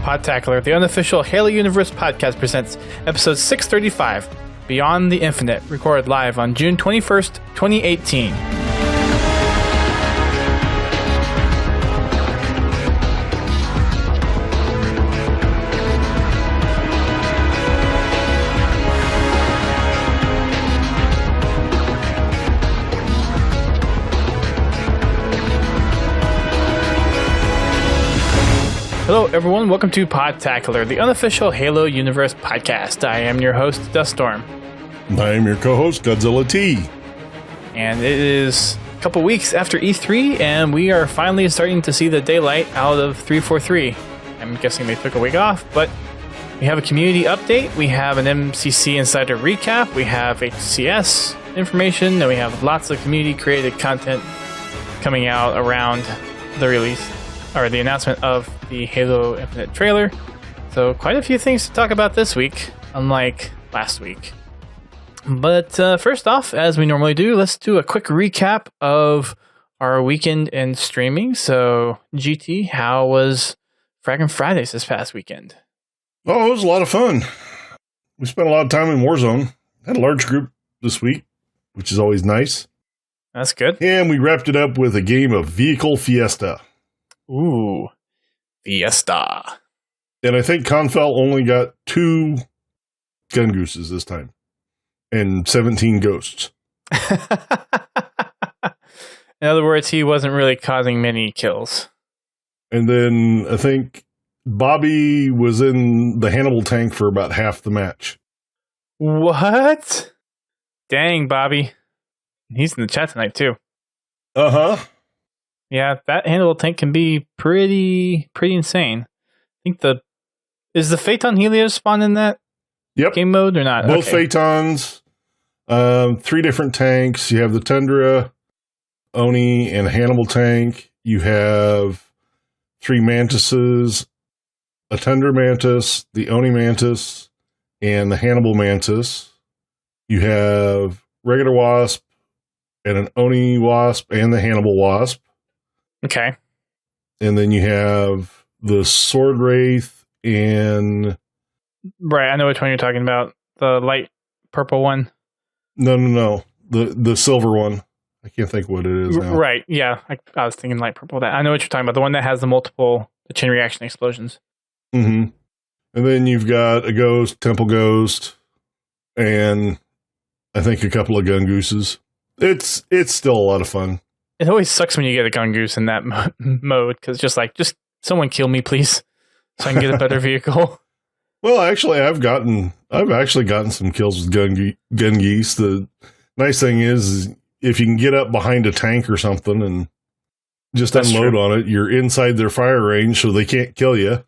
Podtacular, the unofficial Halo Universe podcast, presents episode 635, Beyond the Infinite, recorded live on June 21st, 2018. Hello, everyone. Welcome to Podtacular, the unofficial Halo Universe podcast. I am your host, Duststorm. I am your co-host, Godzilla T. And it is a couple weeks after E3, and we are finally starting to see the daylight out of 343. I'm guessing they took a week off, but we have a community update, we have an MCC Insider recap, we have HCS information, and we have lots of community-created content coming out around the release, or the announcement of the Halo Infinite trailer. So quite a few things to talk about this week, unlike last week. But first off, as we normally do, let's do a quick recap of our weekend in streaming. So GT, how was Fraggin' Fridays this past weekend? Oh, it was a lot of fun. We spent a lot of time in Warzone. Had a large group this week, which is always nice. That's good. And we wrapped it up with a game of Vehicle Fiesta. Ooh, Fiesta. And I think Confel only got 2 gun gooses this time. And 17 ghosts. In other words, he wasn't really causing many kills. And then I think Bobby was in the Hannibal tank for about half the match. What? Dang, Bobby. He's in the chat tonight, too. Uh-huh. Yeah, that Hannibal tank can be pretty insane. I think is the Phaeton Helios spawn in that game mode or not? Both Phaetons, 3 different tanks. You have the Tundra, Oni, and Hannibal tank. You have 3 Mantises, a Tundra Mantis, the Oni Mantis, and the Hannibal Mantis. You have regular Wasp, and an Oni Wasp, and the Hannibal Wasp. Okay. And then you have the Sword Wraith and... Right, I know which one you're talking about. The light purple one. No. The silver one. I can't think what it is now. Right, yeah. I was thinking light purple. I know what you're talking about. The one that has the chain reaction explosions. Mm-hmm. And then you've got a Ghost, Temple Ghost, and I think a couple of Gun Gooses. It's still a lot of fun. It always sucks when you get a Gun Goose in that mode, because just someone kill me, please, so I can get a better vehicle. Well, actually, I've actually gotten some kills with gun geese. The nice thing is if you can get up behind a tank or something and just unload on it, you're inside their fire range, so they can't kill you.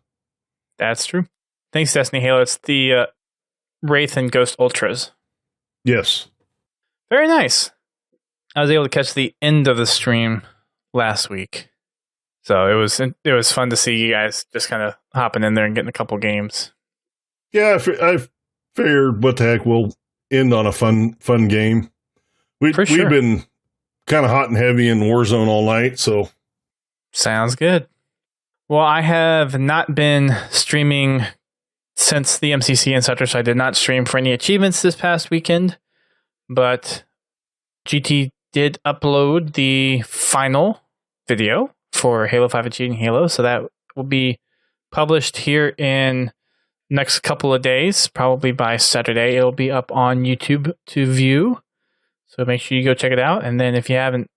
That's true. Thanks, Destiny Halo. It's the Wraith and Ghost Ultras. Yes. Very nice. I was able to catch the end of the stream last week. So it was fun to see you guys just kind of hopping in there and getting a couple games. Yeah, I figured what the heck, we'll end on a fun game. We've been kind of hot and heavy in Warzone all night, so. Sounds good. Well, I have not been streaming since the MCC Insider, so I did not stream for any achievements this past weekend, but GT did upload the final video for Halo 5 Achieving Halo, so that will be published here in next couple of days, probably by Saturday. It'll be up on YouTube to view, so make sure you go check it out. And then if you haven't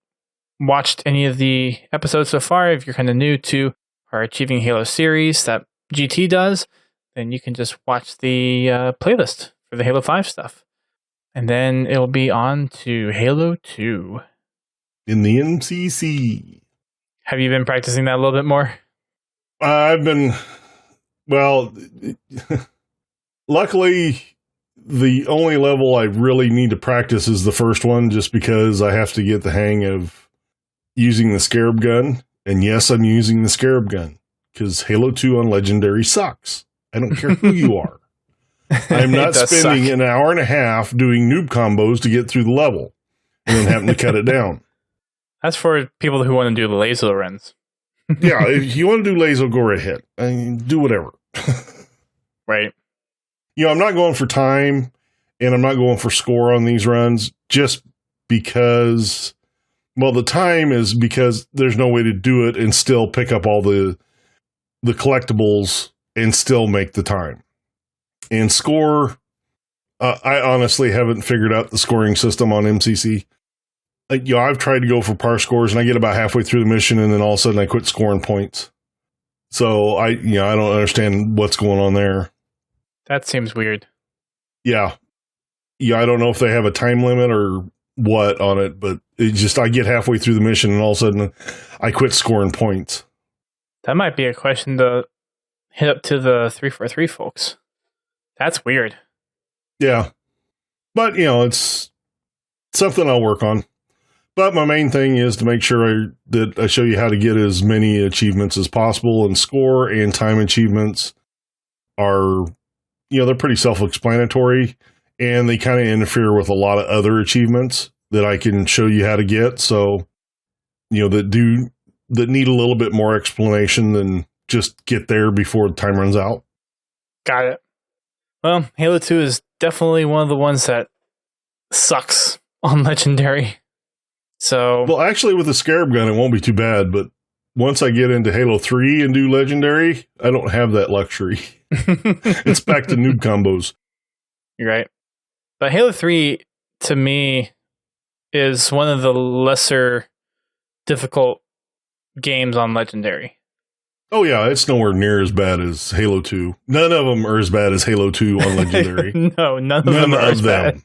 watched any of the episodes so far, if you're kind of new to our Achieving Halo series that GT does, then you can just watch the playlist for the Halo 5 stuff. And then it'll be on to Halo 2. In the MCC. Have you been practicing that a little bit more? Luckily, the only level I really need to practice is the first one, just because I have to get the hang of using the Scarab gun. And yes, I'm using the Scarab gun, because Halo 2 on Legendary sucks. I don't care who you are. I'm not spending an hour and a half doing noob combos to get through the level and then having to cut it down. That's for people who want to do the laser runs. Yeah, if you want to do laser, go right ahead. I mean, do whatever. Right. I'm not going for time and I'm not going for score on these runs just because, well, the time is because there's no way to do it and still pick up all the collectibles and still make the time. And score, I honestly haven't figured out the scoring system on MCC. I've tried to go for par scores and I get about halfway through the mission and then all of a sudden I quit scoring points. So I don't understand what's going on there. That seems weird. Yeah. I don't know if they have a time limit or what on it, but I get halfway through the mission and all of a sudden I quit scoring points. That might be a question to hit up to the 343 folks. That's weird. Yeah. But, it's something I'll work on. But my main thing is to make sure that I show you how to get as many achievements as possible, and score and time achievements are, they're pretty self-explanatory, and they kind of interfere with a lot of other achievements that I can show you how to get. So, that need a little bit more explanation than just get there before the time runs out. Got it. Well, Halo 2 is definitely one of the ones that sucks on Legendary. So, well, actually, with the Scarab gun, it won't be too bad. But once I get into Halo 3 and do Legendary, I don't have that luxury. It's back to noob combos. You're right. But Halo 3, to me, is one of the lesser difficult games on Legendary. Oh, yeah, it's nowhere near as bad as Halo 2. None of them are as bad as Halo 2 on Legendary. No, none of them are as bad.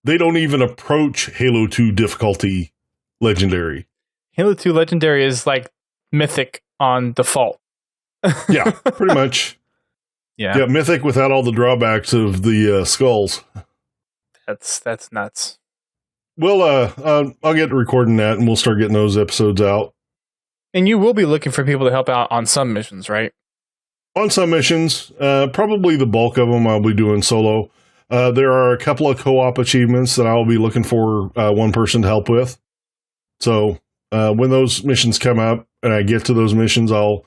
They don't even approach Halo 2 difficulty Legendary. Halo 2 Legendary is like Mythic on default. Yeah, pretty much. Yeah, Mythic without all the drawbacks of the skulls. That's nuts. Well, I'll get recording that and we'll start getting those episodes out. And you will be looking for people to help out on some missions, right? On some missions, probably the bulk of them I'll be doing solo. There are a couple of co-op achievements that I'll be looking for one person to help with. So when those missions come up and I get to those missions, I'll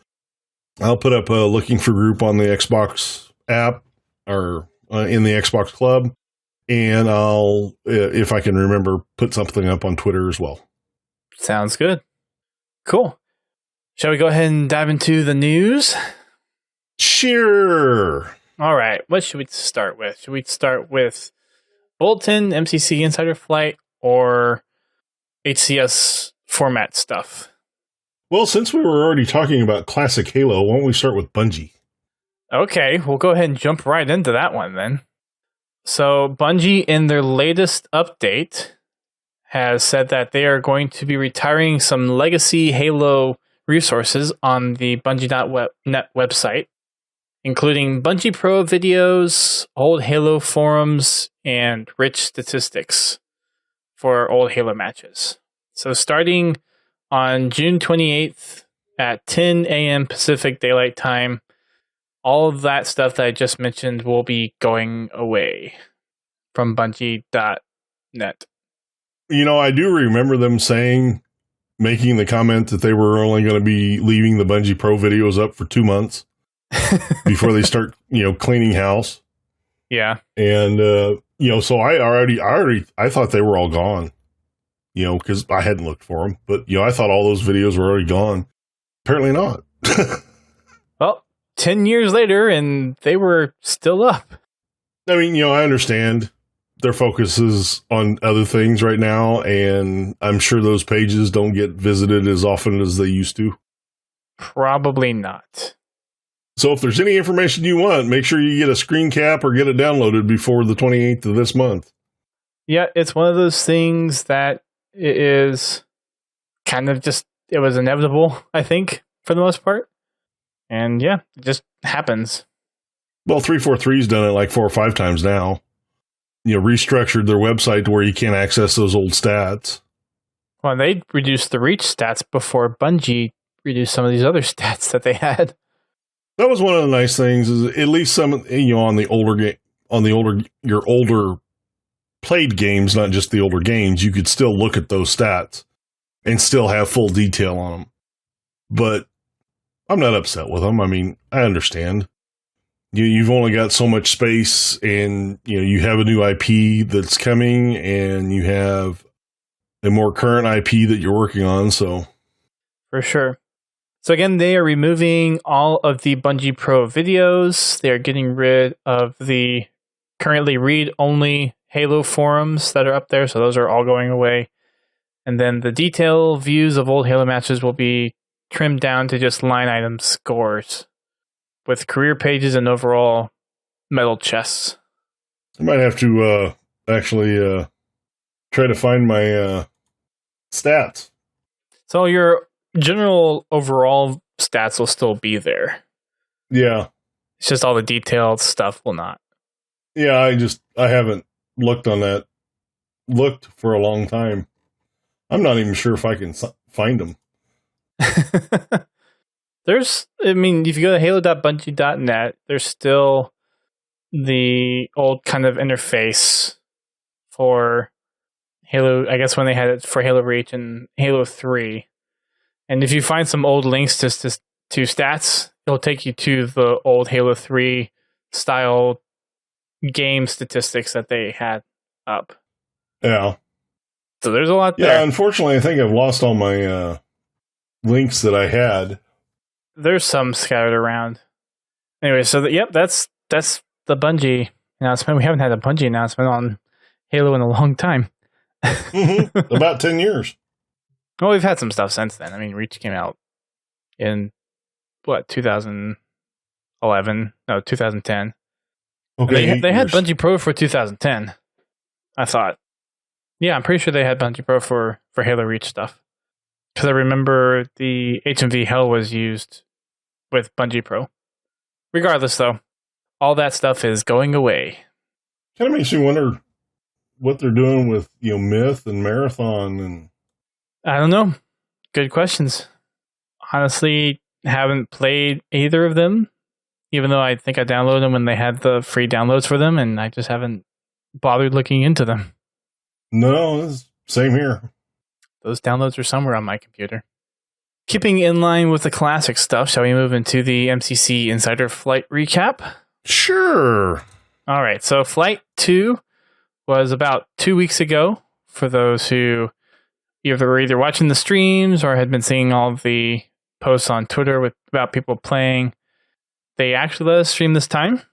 put up a looking for group on the Xbox app or in the Xbox Club, and I'll, if I can remember, put something up on Twitter as well. Sounds good. Cool. Shall we go ahead and dive into the news? Sure. All right. What should we start with? Should we start with Bulletin, MCC Insider Flight, or HCS format stuff? Well, since we were already talking about classic Halo, why don't we start with Bungie? Okay, we'll go ahead and jump right into that one then. So Bungie, in their latest update, has said that they are going to be retiring some legacy Halo resources on the Bungie.net website, including Bungie Pro videos, old Halo forums, and rich statistics for old Halo matches. So starting on June 28th at 10 a.m. Pacific Daylight Time, all of that stuff that I just mentioned will be going away from Bungie.net. I do remember them making the comment that they were only going to be leaving the Bungie Pro videos up for 2 months before they start, cleaning house. Yeah. And, so I thought they were all gone, because I hadn't looked for them. But, I thought all those videos were already gone. Apparently not. Well, 10 years later, and they were still up. I mean, I understand their focus is on other things right now, and I'm sure those pages don't get visited as often as they used to. Probably not. So if there's any information you want, make sure you get a screen cap or get it downloaded before the 28th of this month. Yeah, it's one of those things that is kind of just, it was inevitable, I think, for the most part. And yeah, it just happens. Well, 343's done it like 4 or 5 times now. Restructured their website to where you can't access those old stats. Well, they reduced the reach stats before Bungie reduced some of these other stats that they had. That was one of the nice things, is at least some, on the your older played games, not just the older games, you could still look at those stats and still have full detail on them. But I'm not upset with them. I mean, I understand. You've only got so much space, and you have a new IP that's coming, and you have a more current IP that you're working on. So, for sure. So again, they are removing all of the Bungie Pro videos. They are getting rid of the currently read-only Halo forums that are up there. So those are all going away. And then the detail views of old Halo matches will be trimmed down to just line item scores, with career pages and overall medal chests. I might have to actually try to find my stats. So your general overall stats will still be there. Yeah. It's just all the detailed stuff will not. Yeah, I haven't looked for a long time. I'm not even sure if I can find them. If you go to halo.bungie.net, there's still the old kind of interface for Halo, I guess when they had it for Halo Reach and Halo 3. And if you find some old links to stats, it'll take you to the old Halo 3 style game statistics that they had up. Yeah. So there's a lot there. Yeah, unfortunately, I think I've lost all my links that I had. There's some scattered around. Anyway, so that's the Bungie announcement. We haven't had a Bungie announcement on Halo in a long time. Mm-hmm. About 10 years. Well, we've had some stuff since then. I mean, Reach came out in 2011? No, 2010. Okay, They had Bungie Pro for 2010. I thought. Yeah, I'm pretty sure they had Bungie Pro for Halo Reach stuff. Because I remember the HMV Hell was used with Bungie Pro. Regardless, though, all that stuff is going away. Kind of makes me wonder what they're doing with Myth and Marathon and. I don't know. Good questions. Honestly, haven't played either of them, even though I think I downloaded them when they had the free downloads for them, and I just haven't bothered looking into them. No, same here. Those downloads are somewhere on my computer. Keeping in line with the classic stuff, shall we move into the MCC Insider Flight recap? Sure. All right, so Flight 2 was about 2 weeks ago. For those who were either watching the streams or had been seeing all the posts on Twitter about people playing, they actually let us stream this time.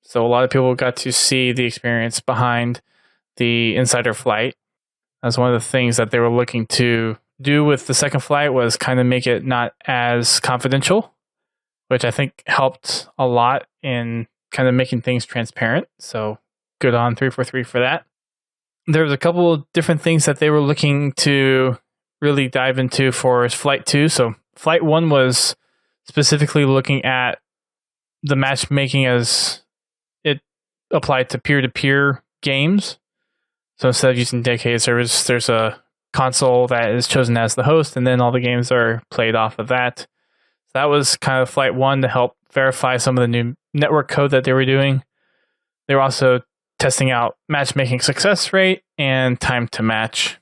So a lot of people got to see the experience behind the Insider Flight. That's one of the things that they were looking to do with the second flight, was kind of make it not as confidential, which I think helped a lot in kind of making things transparent. So good on 343 for that. There was a couple of different things that they were looking to really dive into for Flight 2. So Flight 1 was specifically looking at the matchmaking as it applied to peer-to-peer games. So instead of using dedicated servers, there's a console that is chosen as the host, and then all the games are played off of that. So that was kind of Flight 1 to help verify some of the new network code that they were doing. They were also testing out matchmaking success rate and time to match.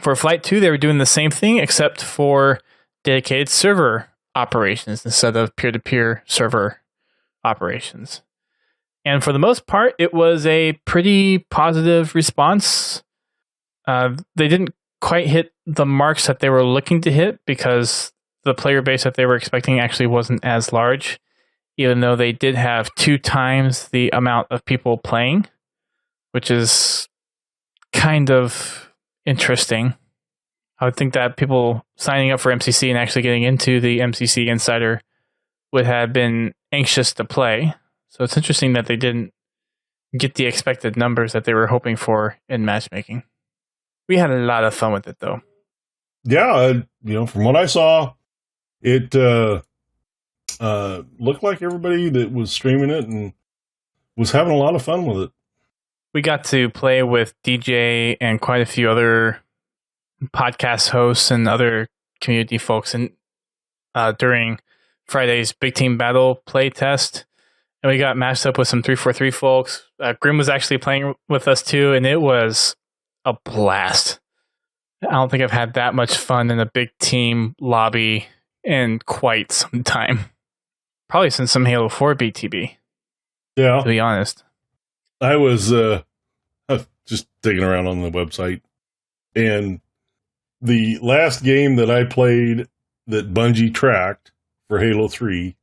For Flight 2, they were doing the same thing, except for dedicated server operations instead of peer-to-peer server operations. And for the most part, it was a pretty positive response. They didn't quite hit the marks that they were looking to hit because the player base that they were expecting actually wasn't as large, even though they did have 2 times the amount of people playing, which is kind of interesting. I would think that people signing up for MCC and actually getting into the MCC Insider would have been anxious to play. So it's interesting that they didn't get the expected numbers that they were hoping for in matchmaking. We had a lot of fun with it, though. Yeah, from what I saw, it looked like everybody that was streaming it and was having a lot of fun with it. We got to play with DJ and quite a few other podcast hosts and other community folks and during Friday's Big Team Battle play test. And we got matched up with some 343 folks. Grim was actually playing with us too, and it was a blast. I don't think I've had that much fun in a big team lobby in quite some time. Probably since some Halo 4 BTB, Yeah. to be honest. I was just digging around on the website, and the last game that I played that Bungie tracked for Halo 3,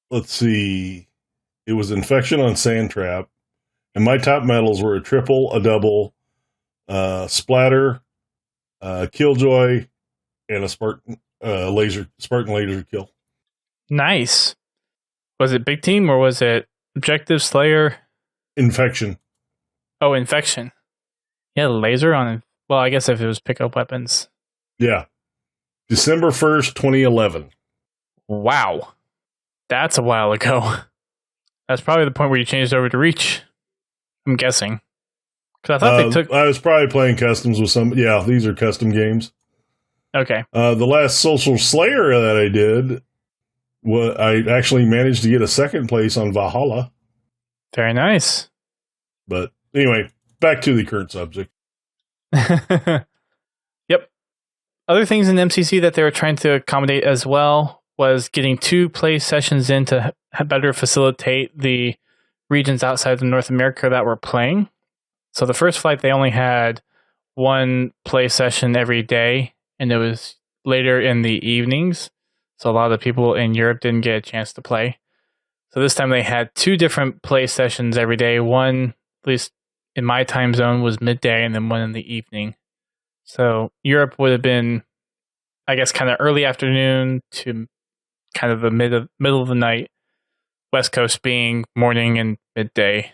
let's see, it was Infection on Sandtrap, and my top medals were a triple, a double, splatter, killjoy, and a Spartan laser kill. Nice. Was it big team or was it objective slayer? Infection. Oh, infection. Yeah, laser on. Well, I guess if it was pick up weapons. Yeah. December 1st, 2011. Wow. That's a while ago. That's probably the point where you changed over to Reach. I'm guessing. Because I thought they took. I was probably playing customs with some. Yeah, these are custom games. Okay. The last Social Slayer that I did, I actually managed to get a second place on Valhalla. Very nice. But anyway, back to the current subject. Yep. Other things in MCC that they were trying to accommodate as well was getting 2 play sessions in to better facilitate the regions outside of North America that were playing. So the first flight, they only had 1 play session every day, and it was later in the evenings. So a lot of the people in Europe didn't get a chance to play. So this time they had 2 different play sessions every day. One, at least in my time zone, was midday, and then one in the evening. So Europe would have been, I guess, kind of early afternoon to kind of the middle of the night. West Coast being morning and midday,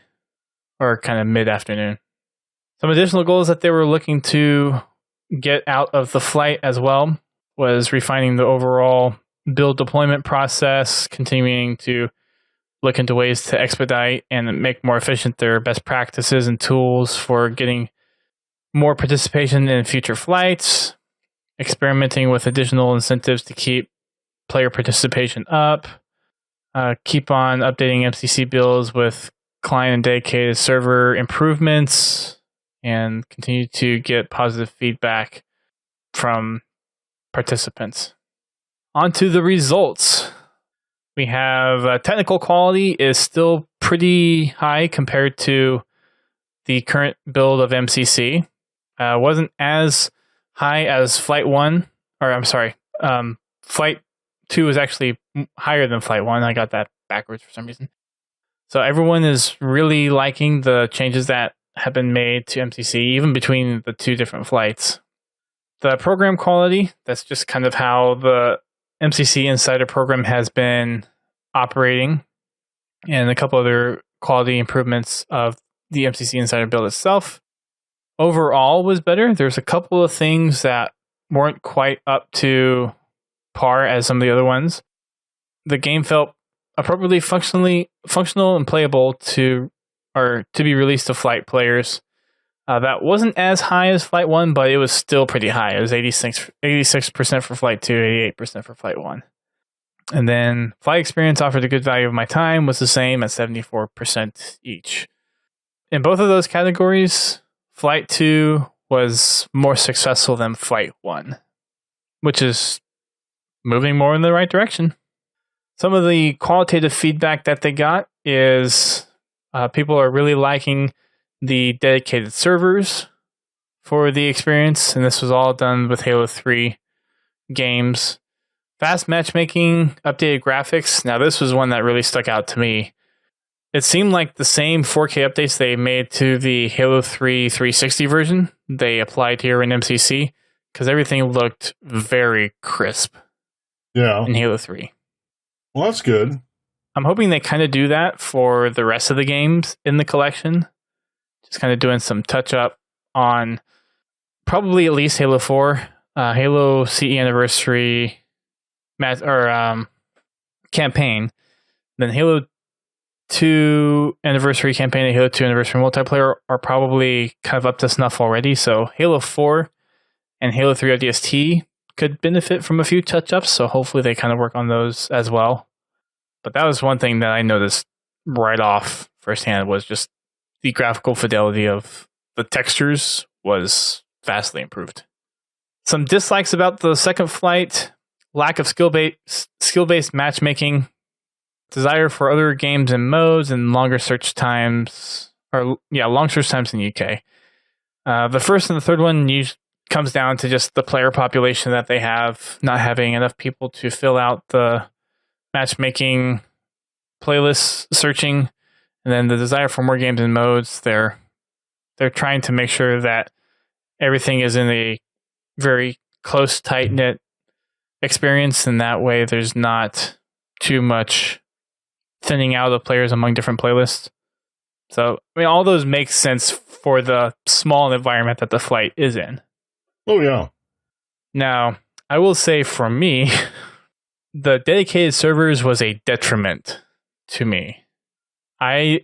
or kind of mid-afternoon. Some additional goals that they were looking to get out of the flight as well was refining the overall build deployment process, continuing to look into ways to expedite and make more efficient their best practices and tools for getting more participation in future flights, experimenting with additional incentives to keep player participation up, keep on updating MCC builds with client and dedicated server improvements, and continue to get positive feedback from participants. On to the results. We have technical quality is still pretty high compared to the current build of MCC. Wasn't as high as Flight 1, or I'm sorry, Flight 2 is actually higher than Flight 1. I got that backwards for some reason. So everyone is really liking the changes that have been made to MCC, even between the 2 different flights. The program quality, that's just kind of how the MCC Insider program has been operating, and a couple other quality improvements of the MCC Insider build itself. Overall was better. There's a couple of things that weren't quite up to par as some of the other ones. The game felt appropriately functional and playable to be released to flight players. That wasn't as high as Flight 1, but it was still pretty high. It was 86% for Flight 2, 88% for Flight 1. And then flight experience offered a good value of my time was the same at 74% each. In both of those categories, Flight 2 was more successful than Flight 1, which is moving more in the right direction. Some of the qualitative feedback that they got is people are really liking the dedicated servers for the experience, and this was all done with Halo 3 games. Fast matchmaking, updated graphics. Now, this was one that really stuck out to me. It seemed like the same 4K updates they made to the Halo 3 360 version they applied here in MCC, because everything looked very crisp in Halo 3. Well, that's good. I'm hoping they kind of do that for the rest of the games in the collection. Just kind of doing some touch-up on probably at least Halo 4, Halo CE Anniversary campaign, then Halo 2 Anniversary campaign and Halo 2 Anniversary multiplayer are probably kind of up to snuff already. So Halo 4 and Halo 3 ODST could benefit from a few touch-ups, so hopefully they kind of work on those as well. But that was one thing that I noticed right off firsthand, was just the graphical fidelity of the textures was vastly improved. Some dislikes about the second flight. lack of skill-based matchmaking, desire for other games and modes, and longer search times, long search times in the UK. The first and the third one comes down to just the player population that they have, not having enough people to fill out the matchmaking playlist searching, and then the desire for more games and modes. They're trying to make sure that everything is in a very close, tight-knit experience, and that way there's not too much thinning out of players among different playlists. So, I mean, all those make sense for the small environment that the flight is in. Oh, yeah. Now, I will say for me, the dedicated servers was a detriment to me. I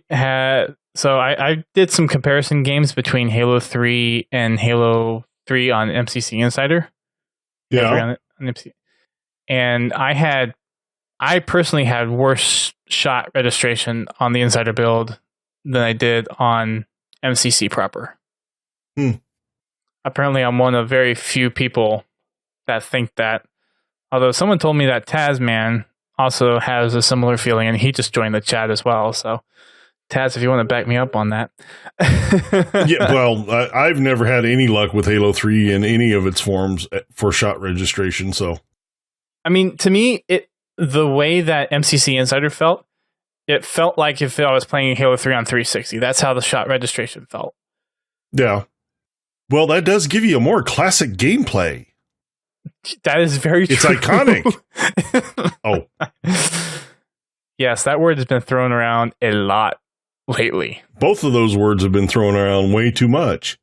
did some comparison games between Halo 3 and Halo 3 on MCC Insider. Yeah. And I personally had worse shot registration on the Insider build than I did on MCC proper. Apparently, I'm one of very few people that think that. Although someone told me that Tasman also has a similar feeling, and he just joined the chat as well. So, Taz, if you want to back me up on that. Yeah, well, I've never had any luck with Halo 3 in any of its forms for shot registration. So, I mean, to me, the way that MCC Insider felt, it felt like if I was playing Halo 3 on 360. That's how the shot registration felt. Yeah. Well, that does give you a more classic gameplay. That is very true. It's iconic. Oh. Yes, that word has been thrown around a lot lately. Both of those words have been thrown around way too much.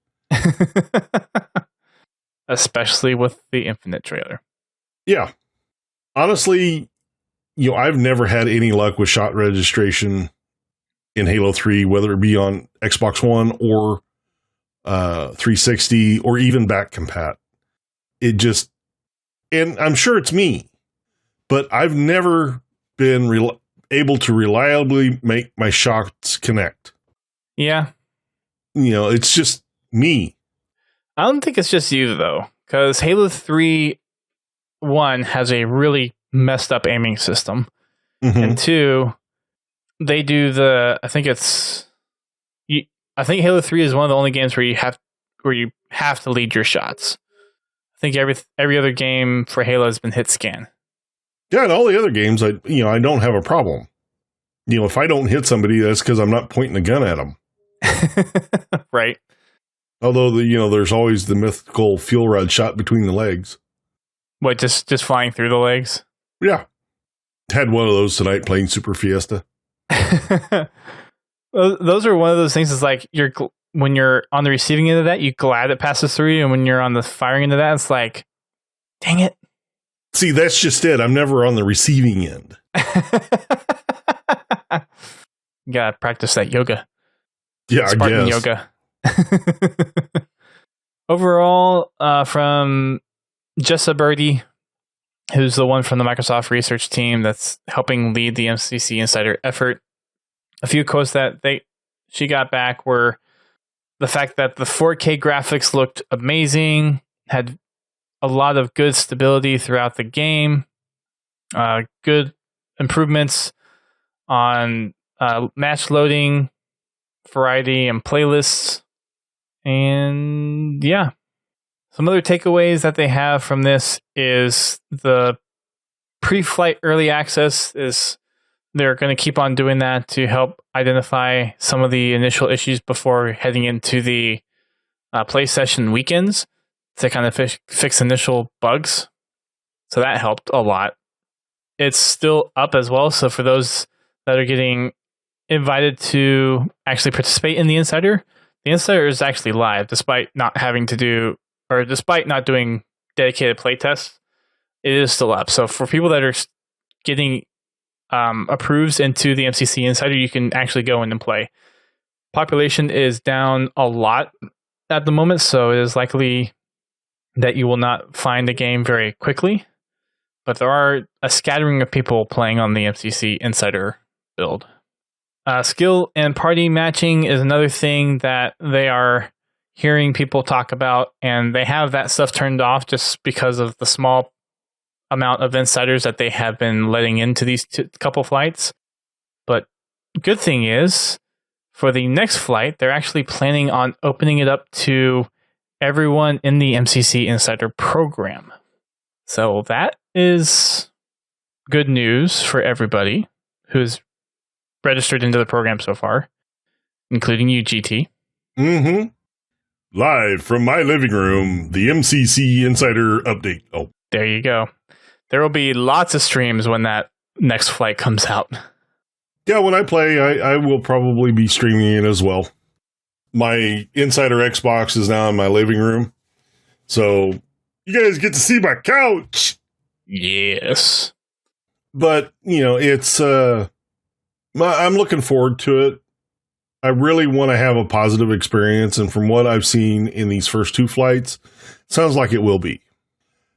Especially with the Infinite trailer. Yeah. Honestly, I've never had any luck with shot registration in Halo 3, whether it be on Xbox One or 360 or even back compat. It just, and I'm sure it's me, but I've never been able to reliably make my shots connect. Yeah. It's just me. I don't think it's just you, though, because Halo 3 1 has a really messed up aiming system. Mm-hmm. And 2, they do I think Halo 3 is one of the only games where you have to lead your shots. I think every other game for Halo has been hit scan. Yeah, and all the other games, I don't have a problem. If I don't hit somebody, that's because I'm not pointing a gun at them. Right. Although there's always the mythical fuel rod shot between the legs. What, just flying through the legs? Yeah. Had one of those tonight playing Super Fiesta. Those are one of those things. Is like when you're on the receiving end of that, you're glad it passes through you, and when you're on the firing end of that, it's like, dang it. See, that's just it. I'm never on the receiving end. You gotta practice that yoga. Yeah, Spartan I guess. Yoga. Overall, from Jessa Birdie, who's the one from the Microsoft research team that's helping lead the MCC Insider effort, a few quotes that she got back were the fact that the 4K graphics looked amazing, had a lot of good stability throughout the game, good improvements on match loading, variety, and playlists. And yeah, some other takeaways that they have from this is the pre-flight early access is they're going to keep on doing that to help identify some of the initial issues before heading into the play session weekends to kind of fix initial bugs. So that helped a lot. It's still up as well. So for those that are getting invited to actually participate in the Insider is actually live despite not doing dedicated playtests. It is still up. So for people that are getting approves into the MCC Insider, you can actually go in and play. Population is down a lot at the moment, so it is likely that you will not find the game very quickly. But there are a scattering of people playing on the MCC Insider build. Skill and party matching is another thing that they are hearing people talk about, and they have that stuff turned off just because of the small amount of insiders that they have been letting into these couple flights. But good thing is, for the next flight, they're actually planning on opening it up to everyone in the MCC Insider program. So that is good news for everybody who's registered into the program so far, including you, GT. Mm-hmm. Live from my living room, the MCC Insider update. Oh, there you go. There will be lots of streams when that next flight comes out. Yeah, when I play, I will probably be streaming it as well. My Insider Xbox is now in my living room, so you guys get to see my couch. Yes. But, it's, I'm looking forward to it. I really want to have a positive experience, and from what I've seen in these first two flights, it sounds like it will be.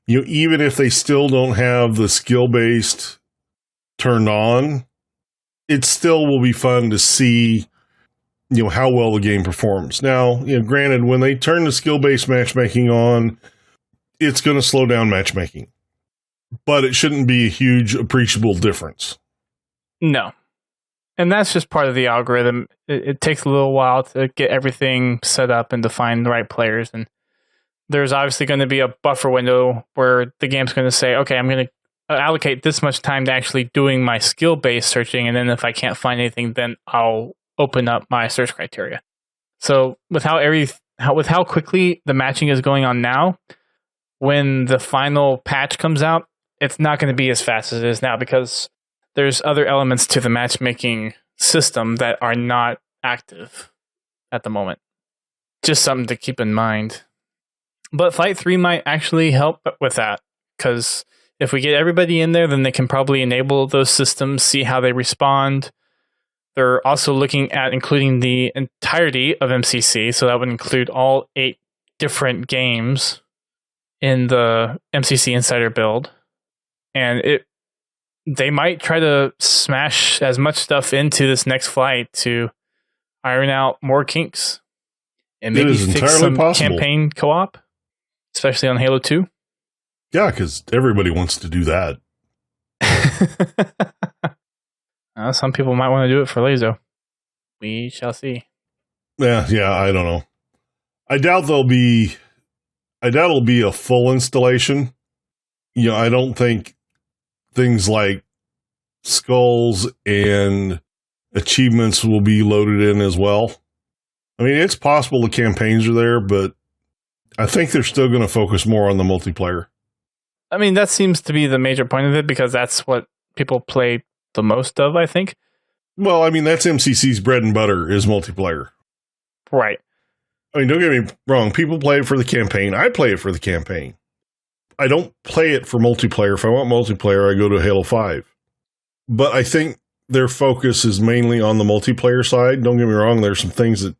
Even if they still don't have the skill-based turned on, it still will be fun to see, how well the game performs. Now, granted, when they turn the skill-based matchmaking on, it's going to slow down matchmaking. But it shouldn't be a huge, appreciable difference. No. And that's just part of the algorithm. It takes a little while to get everything set up and to find the right players. And there's obviously going to be a buffer window where the game's going to say, okay, I'm going to allocate this much time to actually doing my skill-based searching. And then if I can't find anything, then I'll open up my search criteria. So with how quickly the matching is going on now, when the final patch comes out, it's not going to be as fast as it is now because there's other elements to the matchmaking system that are not active at the moment. Just something to keep in mind. But Flight 3 might actually help with that, because if we get everybody in there, then they can probably enable those systems, see how they respond. They're also looking at including the entirety of MCC, so that would include all 8 different games in the MCC Insider build. And they might try to smash as much stuff into this next flight to iron out more kinks and maybe fix some campaign co-op, especially on Halo 2. Yeah, because everybody wants to do that. Some people might want to do it for Lazo. We shall see. Yeah, I don't know. I doubt it'll be a full installation. I don't think things like skulls and achievements will be loaded in as well. I mean, it's possible the campaigns are there, but I think they're still going to focus more on the multiplayer. I mean, that seems to be the major point of it because that's what people play the most of, I think. Well, I mean, that's MCC's bread and butter is multiplayer. Right. I mean, don't get me wrong. People play it for the campaign. I play it for the campaign. I don't play it for multiplayer. If I want multiplayer, I go to Halo 5. But I think their focus is mainly on the multiplayer side. Don't get me wrong. There's some things that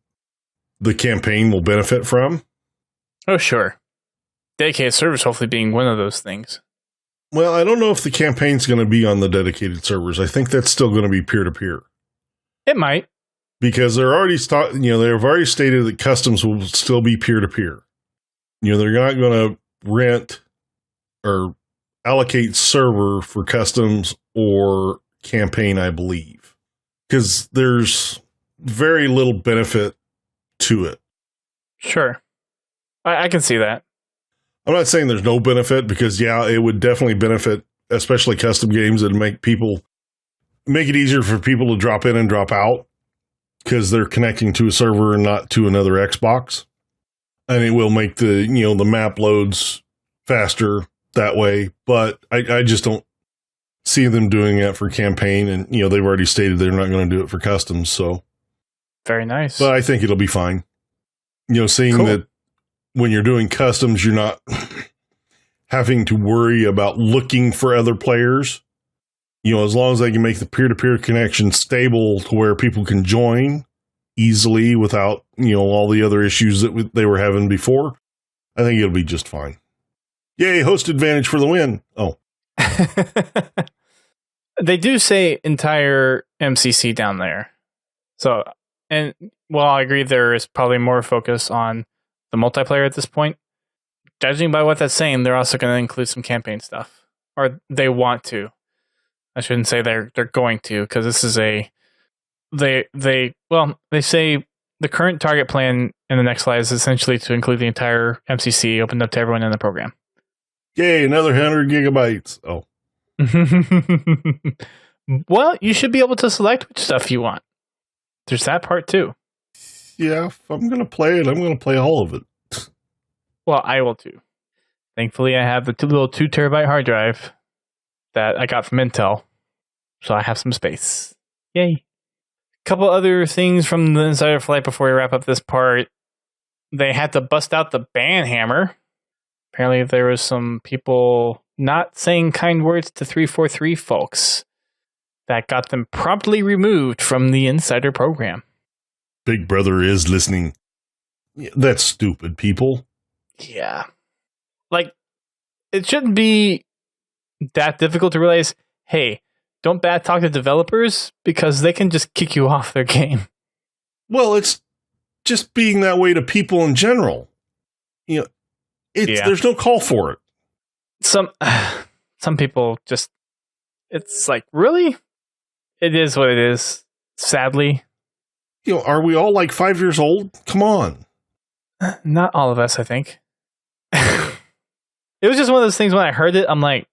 the campaign will benefit from. Oh, sure. Dedicated servers hopefully being one of those things. Well, I don't know if the campaign's going to be on the dedicated servers. I think that's still going to be peer-to-peer. It might. Because they've already stated that customs will still be peer-to-peer. They're not going to rent or allocate server for customs or campaign, I believe. Because there's very little benefit to it. Sure. I can see that. I'm not saying there's no benefit, because, it would definitely benefit, especially custom games that make it easier for people to drop in and drop out, because they're connecting to a server and not to another Xbox. And it will make the map loads faster that way. But I just don't see them doing that for campaign. And, they've already stated they're not going to do it for customs. So very nice. But I think it'll be fine. Seeing cool. That when you're doing customs, you're not having to worry about looking for other players. As long as they can make the peer-to-peer connection stable to where people can join easily without, all the other issues that they were having before, I think it'll be just fine. Yay, host advantage for the win. Oh. They do say entire MCC down there. So, and while I agree there is probably more focus on the multiplayer at this point, judging by what that's saying, they're also going to include some campaign stuff. or they want to. I shouldn't say they're going to, because this is they say the current target plan in the next slide is essentially to include the entire MCC opened up to everyone in the program. Yay, another 100 gigabytes. Oh. Well, you should be able to select which stuff you want. There's that part too. Yeah, if I'm going to play it, I'm going to play all of it. Well, I will too. Thankfully, I have the little 2 terabyte hard drive that I got from Intel, so I have some space. Yay. A couple other things from the Insider Flight before we wrap up this part. They had to bust out the ban hammer. Apparently, there was some people not saying kind words to 343 folks that got them promptly removed from the Insider program. Big Brother is listening. Yeah, that's stupid, people. Yeah. Like, it shouldn't be that difficult to realize, hey, don't bad talk to developers because they can just kick you off their game. Well, it's just being that way to people in general. You know, there's no call for it. Some people just, it's like, really? It is what it is, sadly. You know, are we all like 5 years old? Come on. Not all of us, I think. It was just one of those things when I heard it, I'm like,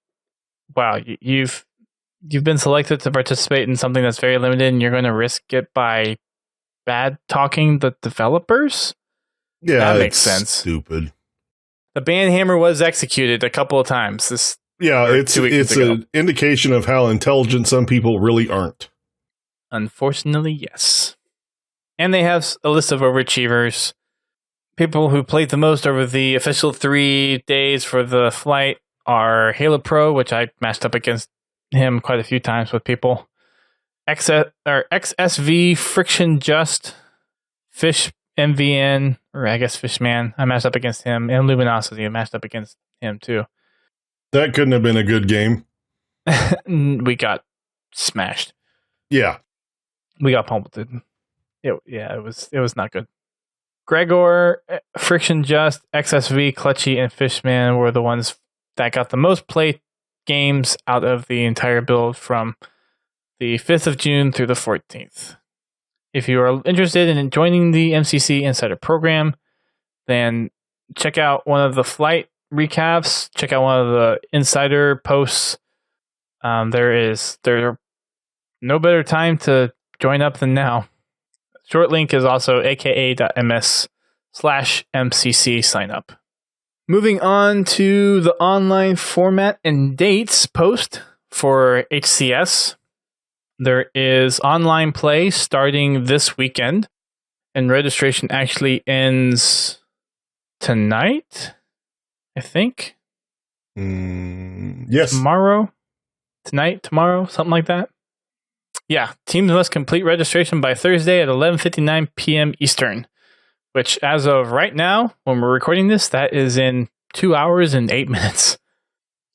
wow, you've been selected to participate in something that's very limited and you're going to risk it by bad talking the developers? Yeah, that makes sense. Stupid. The ban hammer was executed a couple of times. It's an indication of how intelligent some people really aren't. Unfortunately, yes. And they have a list of overachievers. People who played the most over the official 3 days for the flight are Halo Pro, which I matched up against him quite a few times with people. XSV Friction Just, Fish MVN, or I guess Fishman. I matched up against him, and Luminosity. I matched up against him too. That couldn't have been a good game. We got smashed. Yeah, we got pummeled. It was not good. Gregor, Friction Just, XSV, Clutchy, and Fishman were the ones that got the most play games out of the entire build from the 5th of June through the 14th. If you are interested in joining the MCC Insider program, then check out one of the flight recaps. Check out one of the Insider posts. There's no better time to join up than now. Short link is also aka.ms/MCC sign up. Moving on to the online format and dates post for HCS. There is online play starting this weekend, and registration actually ends tonight, I think. Yes. Tomorrow, something like that. Yeah, teams must complete registration by Thursday at 11:59 p.m. Eastern, which as of right now, when we're recording this, that is in 2 hours and 8 minutes.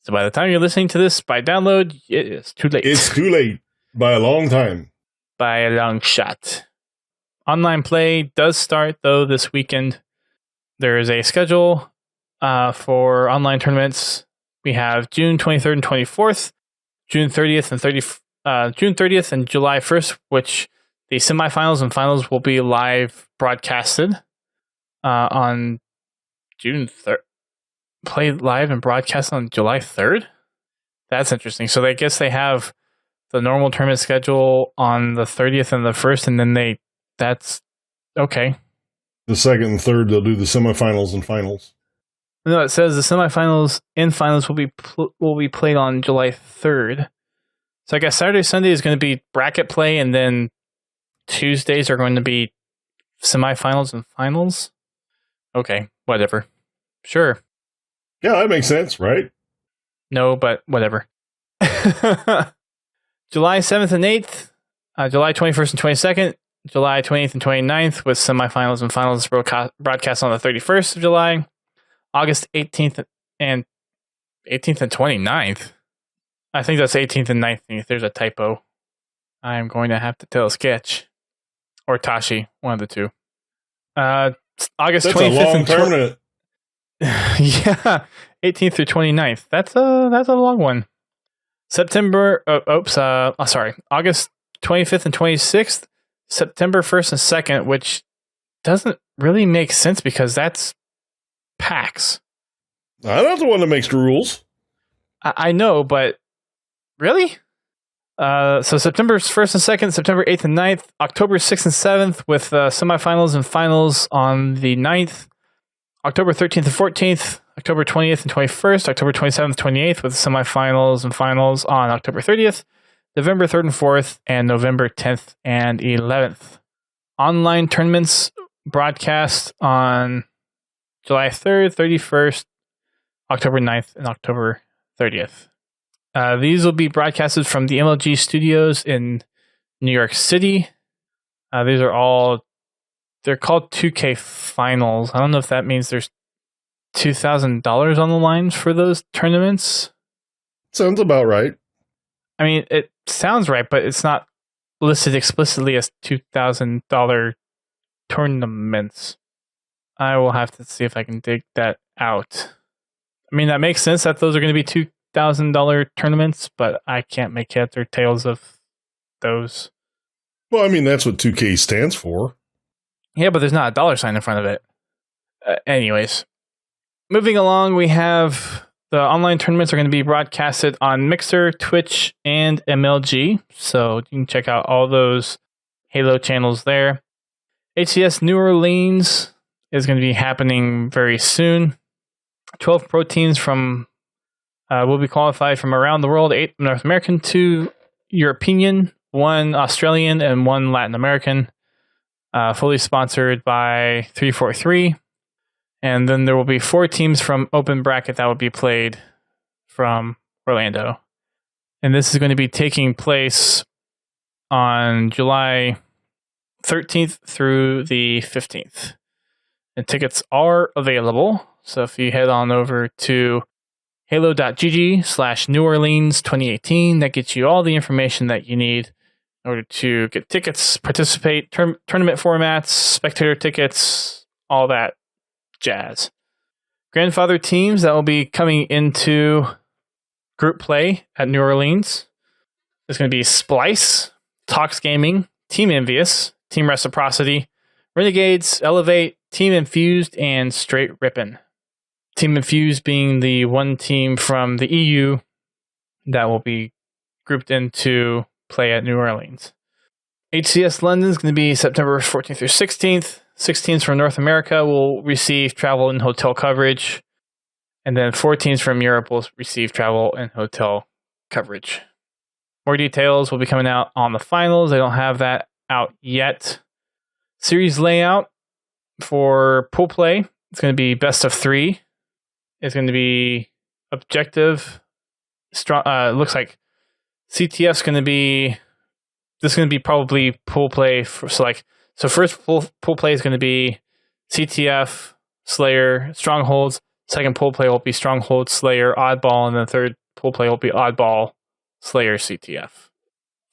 So by the time you're listening to this by download, it is too late. It's too late by a long time. By a long shot. Online play does start, though, this weekend. There is a schedule for online tournaments. We have June 23rd and 24th, June 30th and July 1st, which the semifinals and finals will be live broadcasted on June 3rd. Played live and broadcast on July 3rd? That's interesting. So I guess they have the normal tournament schedule on the 30th and the 1st, and then that's okay. The second and third, they'll do the semifinals and finals. No, it says the semifinals and finals will be played on July 3rd. So I guess Saturday, Sunday is going to be bracket play, and then Tuesdays are going to be semifinals and finals. Okay, whatever. Sure. Yeah, that makes sense, right? No, but whatever. July 7th and 8th, July 21st and 22nd, July 28th and 29th with semifinals and finals broadcast on the 31st of July, August 18th and 29th. I think that's 18th and 19th. There's a typo. I'm going to have to tell Sketch or Tashi, one of the two. August 25th and tournament. Yeah, 18th through 29th. That's a long one. September, August 25th and 26th, September 1st and 2nd, which doesn't really make sense because that's PAX. I'm not the one that makes the rules. I know, but really? So September 1st and 2nd, September 8th and 9th, October 6th and 7th with semifinals and finals on the 9th, October 13th and 14th, October 20th and 21st, October 27th and 28th with semifinals and finals on October 30th, November 3rd and 4th, and November 10th and 11th. Online tournaments broadcast on July 3rd, 31st, October 9th, and October 30th. These will be broadcasted from the MLG studios in New York City. These are all, they're called 2K finals. I don't know if that means there's $2,000 on the line for those tournaments. Sounds about right. I mean, it sounds right, but it's not listed explicitly as $2,000 tournaments. I will have to see if I can dig that out. I mean, that makes sense that those are going to be $2,000 tournaments, but I can't make heads or tails of those. Well, I mean, that's what 2K stands for. Yeah, but there's not a dollar sign in front of it. Anyways, moving along, we have the online tournaments are going to be broadcasted on Mixer, Twitch, and MLG. So you can check out all those Halo channels there. HCS New Orleans is going to be happening very soon. 12 pro teams from will be qualified from around the world, 8 North American, 2 European, 1 Australian, and 1 Latin American. Fully sponsored by 343. And then there will be 4 teams from open bracket that will be played from Orlando. And this is going to be taking place on July 13th through the 15th. And tickets are available. So if you head on over to halo.gg/New Orleans 2018, that gets you all the information that you need in order to get tickets, participate, tournament formats, spectator tickets, all that jazz. Grandfather teams that will be coming into group play at New Orleans. There's going to be Splice, Tox Gaming, Team Envious, Team Reciprocity, Renegades, Elevate, Team Infused, and Straight Rippin'. Team Infused being the one team from the EU that will be grouped into play at New Orleans. HCS London is going to be September 14th through 16th. 6 teams from North America will receive travel and hotel coverage. And then 4 teams from Europe will receive travel and hotel coverage. More details will be coming out on the finals. They don't have that out yet. Series layout for pool play. It's going to be best of 3. It's going to be objective. Strong. Looks like CTF's going to be. This is going to be probably pool play. So first pool play is going to be CTF, Slayer, Strongholds. Second pool play will be Stronghold, Slayer, Oddball, and the third pool play will be Oddball, Slayer, CTF.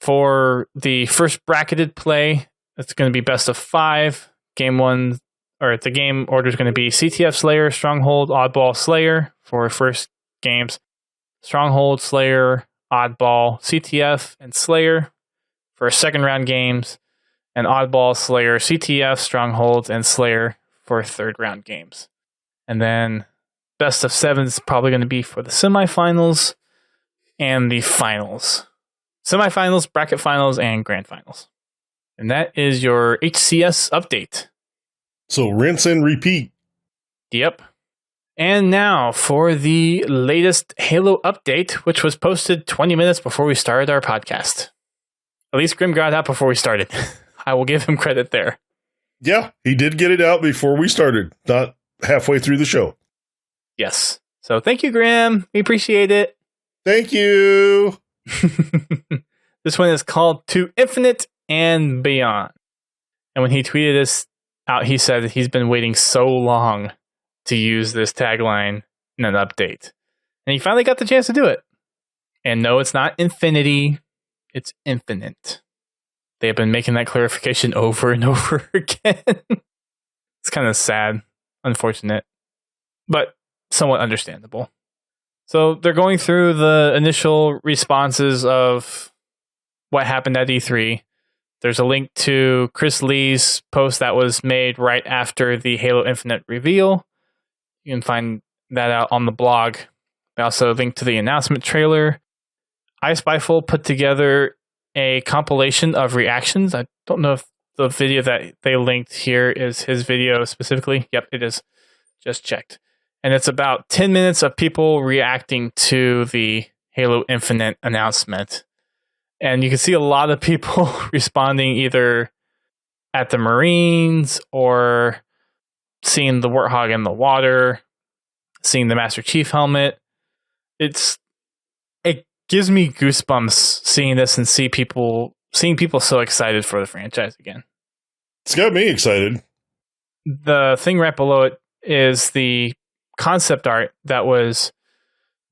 For the first bracketed play, it's going to be best of 5. Game 1. Or the game order is going to be CTF, Slayer, Stronghold, Oddball, Slayer for first games. Stronghold, Slayer, Oddball, CTF, and Slayer for second round games. And Oddball, Slayer, CTF, Strongholds, and Slayer for third round games. And then best of 7 is probably going to be for the semifinals and the finals. Semifinals, bracket finals, and grand finals. And that is your HCS update. So rinse and repeat. Yep. And now for the latest Halo update, which was posted 20 minutes before we started our podcast. At least Grim got out before we started. I will give him credit there. Yeah, he did get it out before we started, not halfway through the show. Yes. So thank you, Grim. We appreciate it. Thank you. This one is called To Infinite and Beyond. And when he tweeted this out, he said that he's been waiting so long to use this tagline in an update. And he finally got the chance to do it. And no, it's not infinity, it's infinite. They have been making that clarification over and over again. It's kind of sad, unfortunate, but somewhat understandable. So they're going through the initial responses of what happened at E3. There's a link to Chris Lee's post that was made right after the Halo Infinite reveal. You can find that out on the blog. They also link to the announcement trailer. iSpyful put together a compilation of reactions. I don't know if the video that they linked here is his video specifically. Yep, it is. Just checked. And it's about 10 minutes of people reacting to the Halo Infinite announcement. And you can see a lot of people responding either at the Marines or seeing the Warthog in the water, seeing the Master Chief helmet. It gives me goosebumps seeing this and seeing people so excited for the franchise again. It's got me excited. The thing right below it is the concept art that was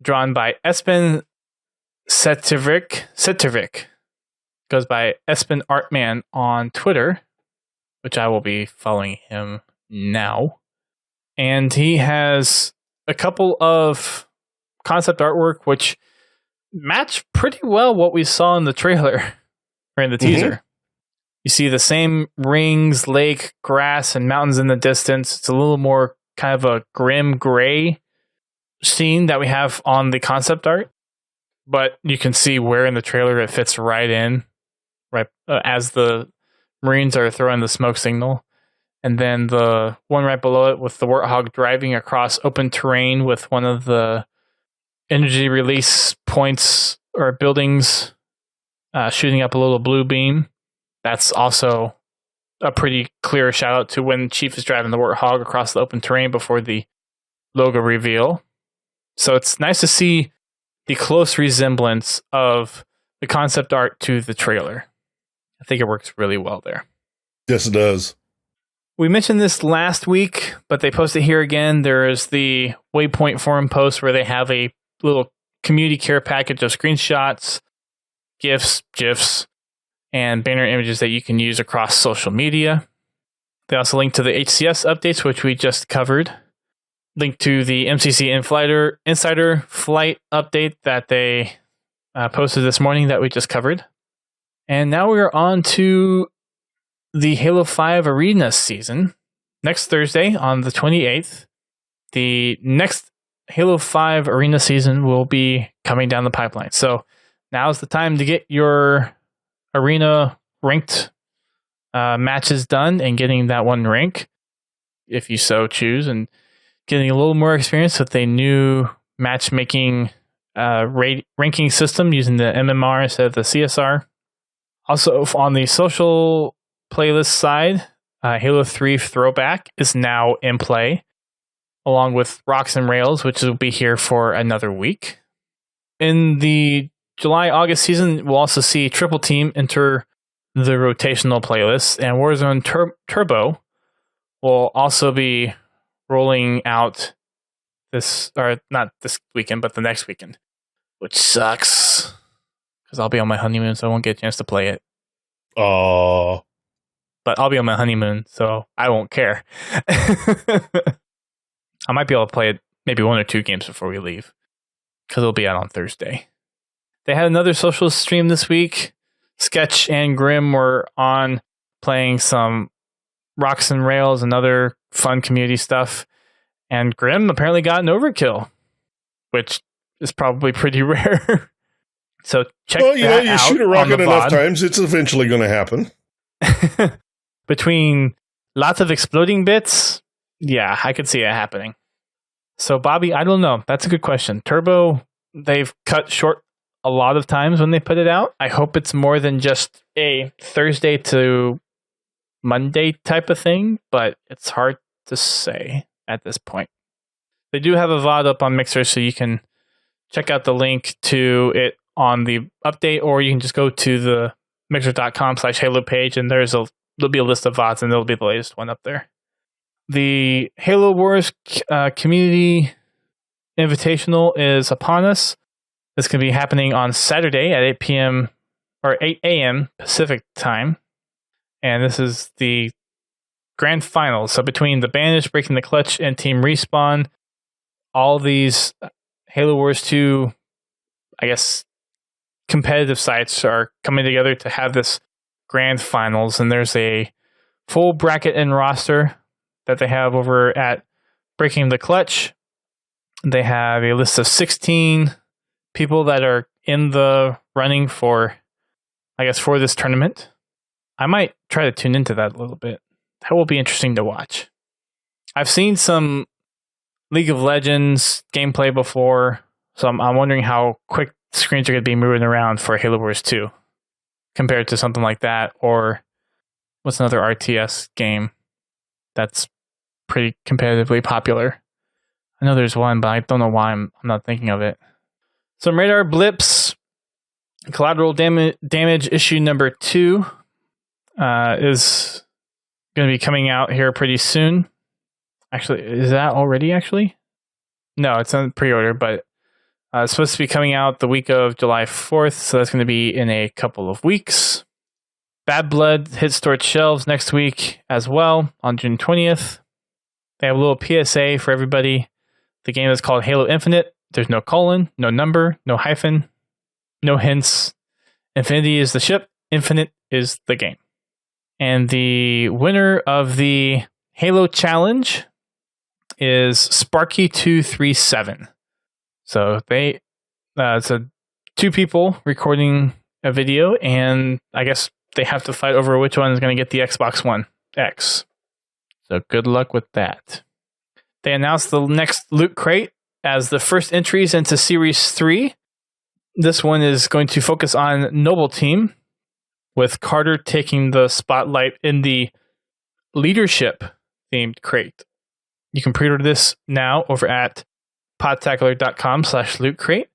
drawn by Espen Setervik. Goes by Espen Artman on Twitter, which I will be following him now. And he has a couple of concept artwork which match pretty well what we saw in the trailer or in the teaser. You see the same rings, lake, grass, and mountains in the distance. It's a little more kind of a grim gray scene that we have on the concept art, but you can see where in the trailer it fits right in, as the Marines are throwing the smoke signal. And then the one right below it with the Warthog driving across open terrain with one of the energy release points or buildings shooting up a little blue beam. That's also a pretty clear shout out to when Chief is driving the Warthog across the open terrain before the logo reveal. So it's nice to see the close resemblance of the concept art to the trailer. I think it works really well there. Yes, it does. We mentioned this last week, but they posted here again. There is the Waypoint forum post where they have a little community care package of screenshots, GIFs, and banner images that you can use across social media. They also link to the HCS updates, which we just covered. Link to the MCC Insider flight update that they posted this morning that we just covered. And now we are on to the Halo 5 Arena season. Next Thursday on the 28th, the next Halo 5 Arena season will be coming down the pipeline. So now's the time to get your Arena ranked matches done and getting that one rank, if you so choose, and getting a little more experience with a new matchmaking ranking system using the MMR instead of the CSR. Also, on the social playlist side, Halo 3 Throwback is now in play, along with Rocks and Rails, which will be here for another week. In the July-August season, we'll also see Triple Team enter the rotational playlist, and Warzone Turbo will also be rolling out not this weekend, but the next weekend, which sucks because I'll be on my honeymoon, so I won't get a chance to play it. Oh, but I'll be on my honeymoon, so I won't care. I might be able to play it maybe 1 or 2 games before we leave because it'll be out on Thursday. They had another social stream this week. Sketch and Grim were on playing some Rocks and Rails and other fun community stuff. And Grim apparently got an overkill, which is probably pretty rare. So check that out. You shoot a rocket enough times, it's eventually going to happen. Between lots of exploding bits, yeah, I could see it happening. So, Bobby, I don't know. That's a good question. Turbo, they've cut short a lot of times when they put it out. I hope it's more than just a Thursday to Monday type of thing, but it's hard to say at this point. They do have a VOD up on Mixer, so you can check out the link to it on the update, or you can just go to the mixer.com/Halo page, and there'll be a list of VODs, and there'll be the latest one up there. The Halo Wars Community Invitational is upon us. This can be happening on Saturday at 8 p.m. or 8 a.m. Pacific time. And this is the grand final. So between the Banished, Breaking the Clutch, and Team Respawn, all these Halo Wars 2, I guess, competitive sites are coming together to have this grand finals, and there's a full bracket and roster that they have over at Breaking the Clutch. They have a list of 16 people that are in the running for, I guess, for this tournament. I might try to tune into that a little bit. That will be interesting to watch. I've seen some League of Legends gameplay before, so I'm wondering how quick screens are going to be moving around for Halo Wars 2 compared to something like that, or what's another RTS game that's pretty competitively popular? I know there's one, but I don't know why I'm not thinking of it. Some radar blips. Collateral damage issue number 2 is going to be coming out here pretty soon. Actually, is that already actually? No, it's on pre-order, but it's supposed to be coming out the week of July 4th, so that's going to be in a couple of weeks. Bad Blood hits storage shelves next week as well on June 20th. They have a little PSA for everybody. The game is called Halo Infinite. There's no colon, no number, no hyphen, no hints. Infinity is the ship. Infinite is the game. And the winner of the Halo Challenge is Sparky237. So it's 2 people recording a video, and I guess they have to fight over which one is going to get the Xbox One X. So good luck with that. They announced the next loot crate as the first entries into Series 3. This one is going to focus on Noble Team, with Carter taking the spotlight in the leadership-themed crate. You can pre-order this now over at podtacular.com/loot crate.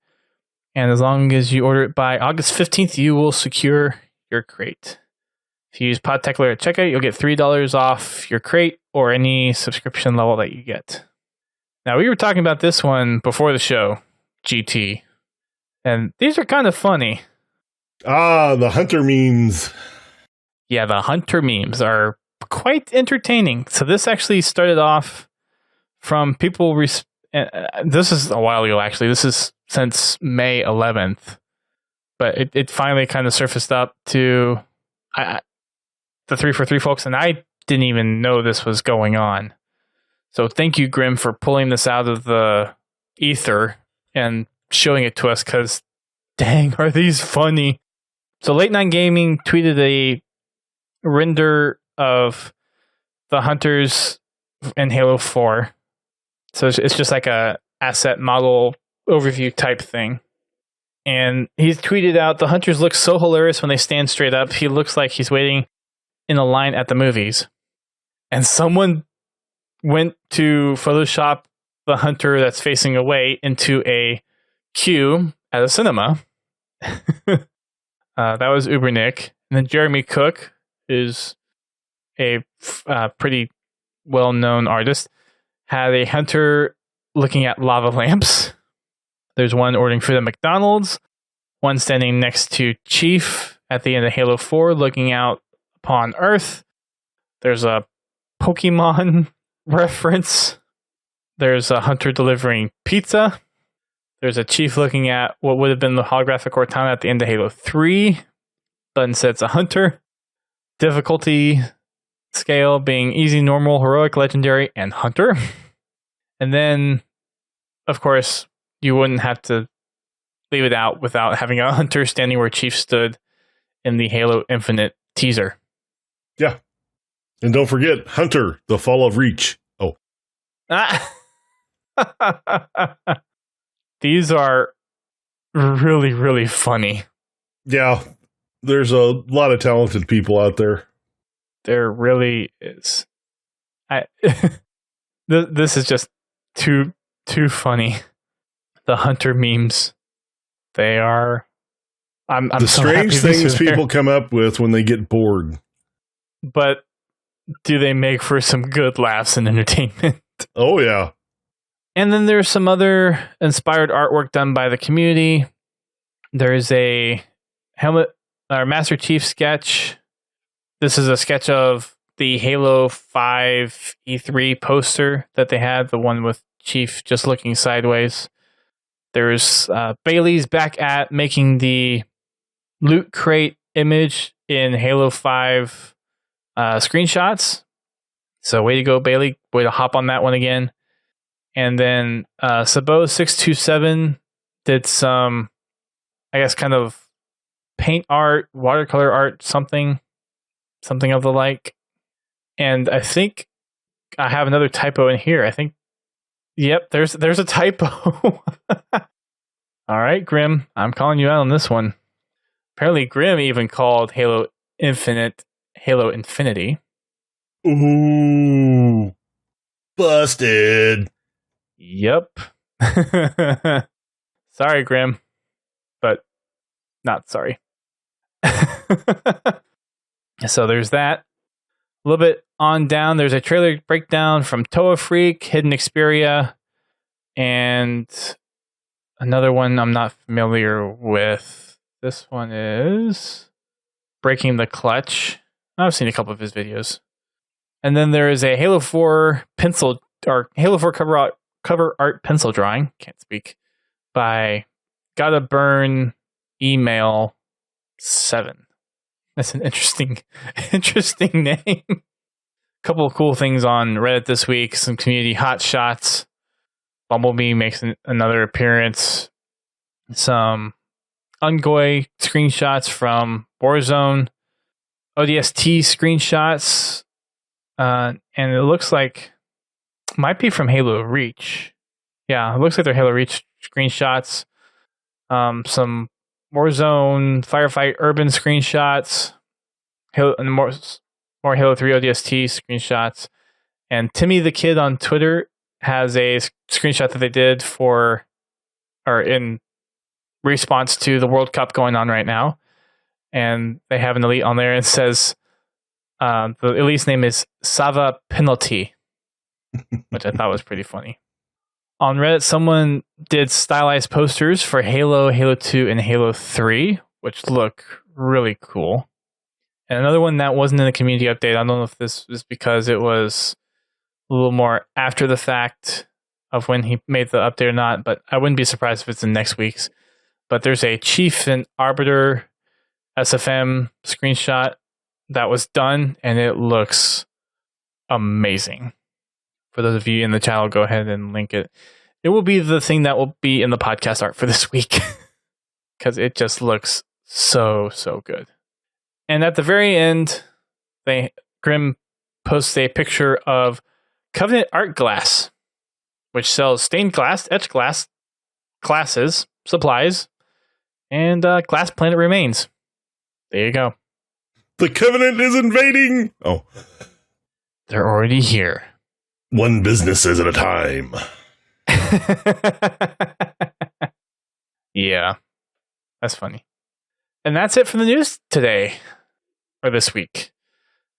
And as long as you order it by August 15th, you will secure your crate. If you use Podtacular at checkout, you'll get $3 off your crate or any subscription level that you get. Now, we were talking about this one before the show, GT. And these are kind of funny. The Hunter memes. Yeah, the Hunter memes are quite entertaining. So this actually started off from people... this is a while ago, actually. This is since May 11th. But it finally kind of surfaced up to the 343 folks, and I didn't even know this was going on. So thank you, Grim, for pulling this out of the ether and showing it to us, because dang, are these funny. So Late Night Gaming tweeted a render of the Hunters in Halo 4. So it's just like a asset model overview type thing. And he's tweeted out, the Hunters look so hilarious when they stand straight up. He looks like he's waiting in a line at the movies. And someone went to Photoshop the Hunter that's facing away into a queue at a cinema. That was Ubernick. And then Jeremy Cook is a pretty well-known artist. Had a Hunter looking at lava lamps. There's one ordering food at McDonald's. One standing next to Chief at the end of Halo 4 looking out upon Earth. There's a Pokemon reference. There's a Hunter delivering pizza. There's a Chief looking at what would have been the holographic Cortana at the end of Halo 3. But instead it's a Hunter. Difficulty scale being easy, normal, heroic, legendary, and Hunter. And then, of course, you wouldn't have to leave it out without having a Hunter standing where Chief stood in the Halo Infinite teaser. Yeah. And don't forget, Hunter, the Fall of Reach. Oh. These are really, really funny. Yeah. There's a lot of talented people out there. There really is. This is just too funny. The Hunter memes. They are... I'm the so strange happy things people come up with when they get bored. But do they make for some good laughs and entertainment? Oh, yeah. And then there's some other inspired artwork done by the community. There's a helmet or Master Chief sketch. This is a sketch of the Halo 5 E3 poster that they had, the one with Chief just looking sideways. There's Bailey's back at making the loot crate image in Halo 5 screenshots. So way to go, Bailey. Way to hop on that one again. And then Sabo627 did some, I guess, kind of paint art, watercolor art, something of the like. And I think I have another typo in here. I think, yep, there's a typo. All right, Grim, I'm calling you out on this one. Apparently, Grim even called Halo Infinite Halo Infinity. Ooh, busted. Yep. Sorry, Grim, but not sorry. So there's that. A little bit on down, there's a trailer breakdown from Toa Freak, Hidden Xperia, and another one I'm not familiar with. This one is Breaking the Clutch. I've seen a couple of his videos. And then there is a Halo 4 pencil, or Halo 4 cover art pencil drawing, can't speak, by Gotta Burn Email 7. That's an interesting name. Couple of cool things on Reddit this week. Some community hot shots. Bumblebee makes another appearance. Some Ungoy screenshots from Warzone. ODST screenshots. And it looks like might be from Halo Reach. Yeah, it looks like they're Halo Reach screenshots. Some Warzone Firefight Urban screenshots. More Halo 3 ODST screenshots. And Timmy the Kid on Twitter has a screenshot that they did in response to the World Cup going on right now. And they have an elite on there and it says the elite's name is Sava Penalty, which I thought was pretty funny. On Reddit, someone did stylized posters for Halo, Halo 2, and Halo 3, which look really cool. And another one that wasn't in the community update, I don't know if this was because it was a little more after the fact of when he made the update or not, but I wouldn't be surprised if it's in next week's. But there's a Chief and Arbiter SFM screenshot that was done, and it looks amazing. For those of you in the channel, go ahead and link it. It will be the thing that will be in the podcast art for this week because it just looks so good. And at the very end, Grim posts a picture of Covenant Art Glass, which sells stained glass, etched glass, glasses, supplies, and Glass Planet remains. There you go. The Covenant is invading. Oh, they're already here. One business at a time. Yeah, that's funny. And that's it for the news today, or this week.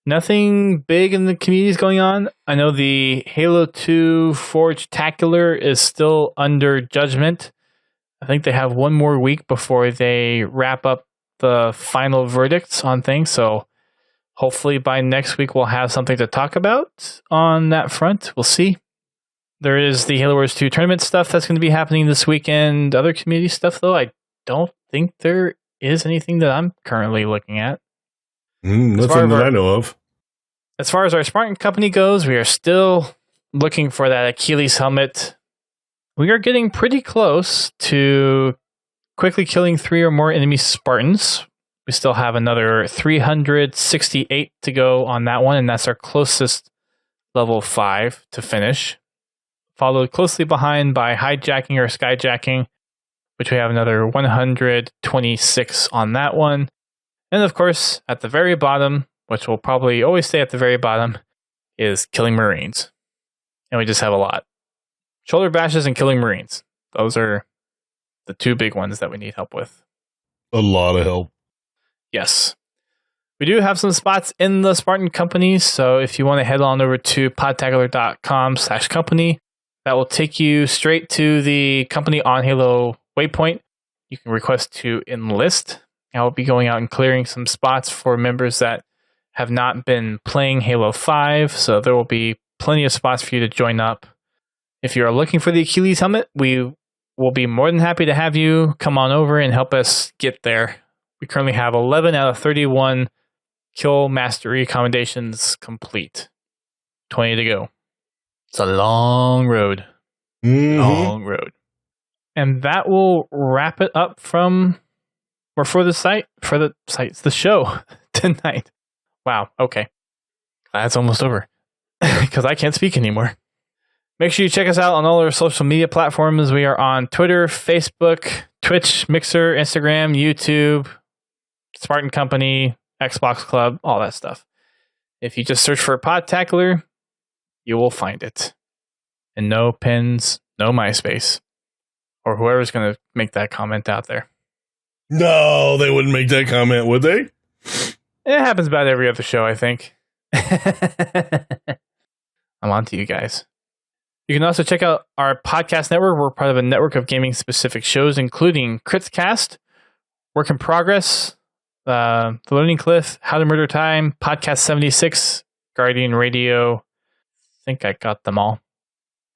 Nothing big in the communities going on. I know the Halo 2 Podtacular is still under judgment. I think they have one more week before they wrap up the final verdicts on things. So hopefully by next week we'll have something to talk about on that front. We'll see. There is the Halo Wars 2 tournament stuff that's going to be happening this weekend. Other community stuff, though, I don't think there is anything that I'm currently looking at. Nothing that I know of. As far as our Spartan company goes, we are still looking for that Achilles helmet. We are getting pretty close to quickly killing 3 or more enemy Spartans. We still have another 368 to go on that one, and that's our closest level 5 to finish. Followed closely behind by hijacking or skyjacking, which we have another 126 on that one. And of course, at the very bottom, which will probably always stay at the very bottom, is killing Marines. And we just have a lot. Shoulder bashes and killing Marines. Those are the 2 big ones that we need help with. A lot of help. Yes. We do have some spots in the Spartan companies, so if you want to head on over to podtacular.com/company, that will take you straight to the company on Halo Waypoint. You can request to enlist. I will be going out and clearing some spots for members that have not been playing Halo 5, so there will be plenty of spots for you to join up. If you are looking for the Achilles helmet, we we'll be more than happy to have you come on over and help us get there. We currently have 11 out of 31 kill mastery commendations complete. 20 to go. It's a long road. Mm-hmm. Long road. And that will wrap it up for the show tonight. Wow. Okay. That's almost over because I can't speak anymore. Make sure you check us out on all our social media platforms. We are on Twitter, Facebook, Twitch, Mixer, Instagram, YouTube, Spartan Company, Xbox Club, all that stuff. If you just search for Podtacular, you will find it. And no pins, no MySpace. Or whoever's going to make that comment out there. No, they wouldn't make that comment, would they? It happens about every other show, I think. I'm on to you guys. You can also check out our podcast network. We're part of a network of gaming-specific shows, including Critscast, Work in Progress, The Learning Cliff, How to Murder Time, Podcast 76, Guardian Radio. I think I got them all.